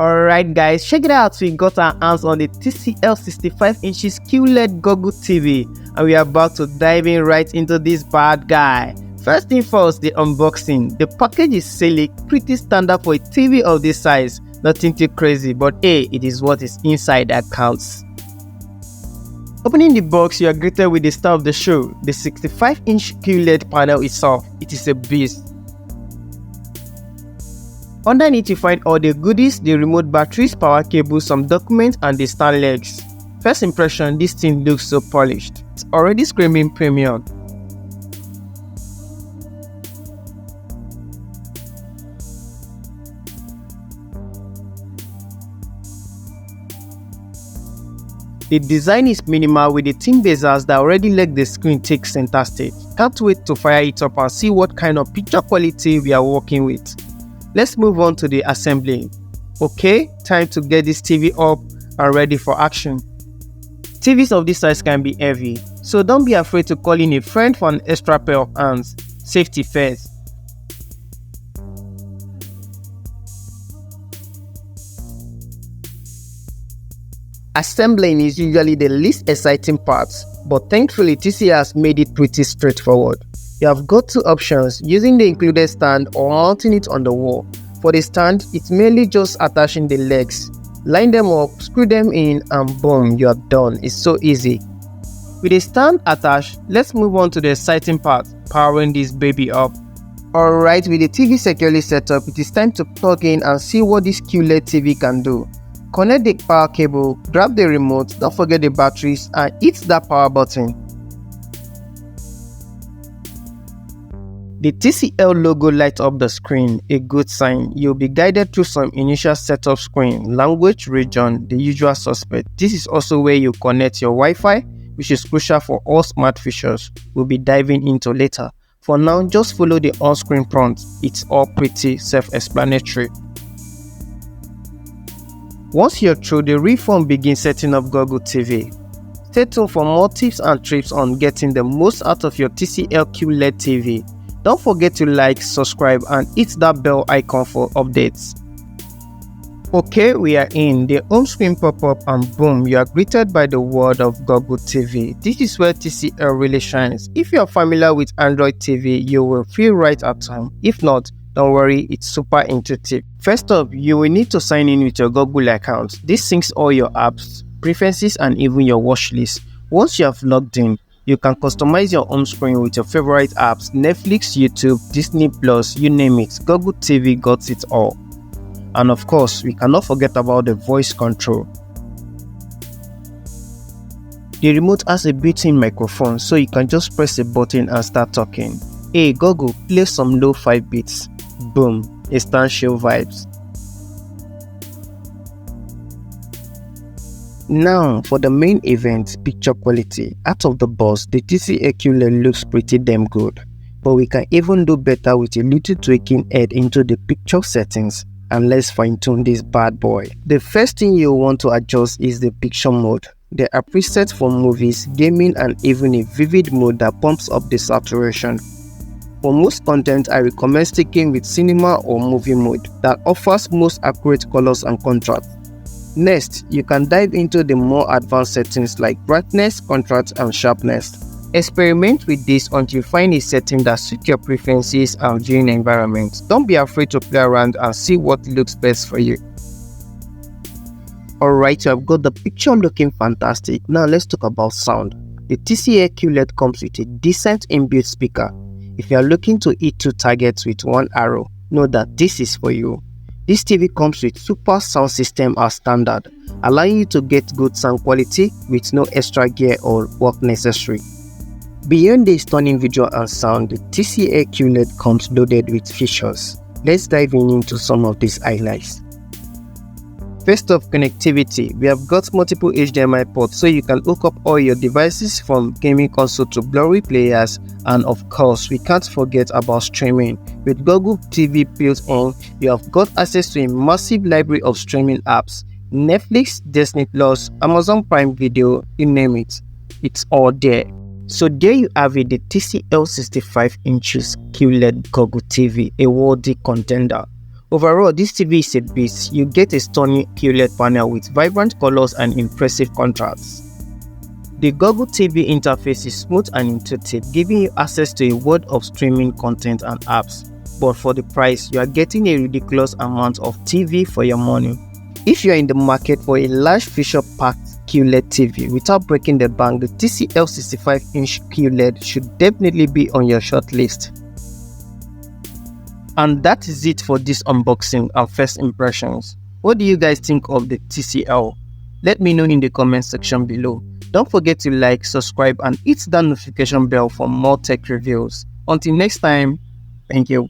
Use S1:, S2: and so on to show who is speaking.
S1: Alright guys, check it out, we got our hands on the TCL 65 inches QLED Google TV and we are about to dive in right into this bad guy. First thing first, the unboxing. The package is sleek, pretty standard for a TV of this size, nothing too crazy, but hey, it is what is inside that counts. Opening the box, you are greeted with the star of the show, the 65-inch QLED panel itself. It is a beast. Underneath you find all the goodies, the remote batteries, power cables, some documents and the stand legs. First impression, this thing looks so polished. It's already screaming premium. The design is minimal with the thin bezels that already let the screen take center stage. Can't wait to fire it up and see what kind of picture quality we are working with. Let's move on to the assembly. Okay, time to get this TV up and ready for action. TVs of this size can be heavy, so don't be afraid to call in a friend for an extra pair of hands. Safety first. Assembling is usually the least exciting part, but thankfully TCL has made it pretty straightforward. You have got two options, using the included stand or mounting it on the wall. For the stand, it's mainly just attaching the legs. Line them up, screw them in and boom, you are done. It's so easy. With the stand attached, let's move on to the exciting part, powering this baby up. Alright, with the TV securely set up, it is time to plug in and see what this QLED TV can do. Connect the power cable, grab the remote, don't forget the batteries and hit that power button. The TCL logo lights up the screen, a good sign. You'll be guided through some initial setup screen, language, region, the usual suspect. This is also where you connect your Wi-Fi, which is crucial for all smart features we'll be diving into later. For now, just follow the on-screen prompt. It's all pretty self-explanatory. Once you're through, the reform begins setting up Google TV. Stay tuned for more tips and tricks on getting the most out of your TCL QLED TV. Don't forget to like, subscribe and hit that bell icon for updates. Okay, we are in. The home screen pop up and boom, you are greeted by the world of Google TV. This is where TCL really shines. If you are familiar with Android TV, you will feel right at home. If not, don't worry, it's super intuitive. First up, you will need to sign in with your Google account. This syncs all your apps, preferences and even your watch list. Once you have logged in, you can customize your home screen with your favorite apps, Netflix, YouTube, Disney+, you name it, Google TV got it all. And of course, we cannot forget about the voice control. The remote has a built-in microphone, so you can just press a button and start talking. Hey Google, play some low 5 beats. Boom, instant show vibes. Now for the main event, picture quality. Out of the box, the TCL QLED looks pretty damn good, but we can even do better with a little tweaking head into the picture settings, and let's fine tune this bad boy. The first thing you want to adjust is the picture mode. There are presets for movies, gaming and even a vivid mode that pumps up the saturation. For most content, I recommend sticking with cinema or movie mode that offers most accurate colors and contrast. Next, you can dive into the more advanced settings like brightness, contrast and sharpness. Experiment with this until you find a setting that suits your preferences and viewing environment. Don't be afraid to play around and see what looks best for you. Alright, you have got the picture looking fantastic. Now let's talk about sound. The TCL QLED comes with a decent inbuilt speaker. If you are looking to hit two targets with one arrow, know that this is for you. This TV comes with super sound system as standard, allowing you to get good sound quality with no extra gear or work necessary. Beyond the stunning visual and sound, the TCL QLED comes loaded with features. Let's dive into some of these highlights. First up, connectivity. We have got multiple HDMI ports so you can hook up all your devices from gaming console to Blu-ray players, and of course we can't forget about streaming. With Google TV built in, you have got access to a massive library of streaming apps. Netflix, Disney+, Amazon Prime Video, you name it. It's all there. So there you have it, the TCL 65 inches QLED Google TV, a worthy contender. Overall, this TV is a beast. You get a stunning QLED panel with vibrant colors and impressive contrasts. The Google TV interface is smooth and intuitive, giving you access to a world of streaming content and apps. But for the price, you are getting a ridiculous amount of TV for your money. If you are in the market for a large feature-packed QLED TV without breaking the bank, the TCL 65-inch QLED should definitely be on your shortlist. And that is it for this unboxing and first impressions. What do you guys think of the TCL? Let me know in the comment section below. Don't forget to like, subscribe and hit that notification bell for more tech reviews. Until next time, thank you.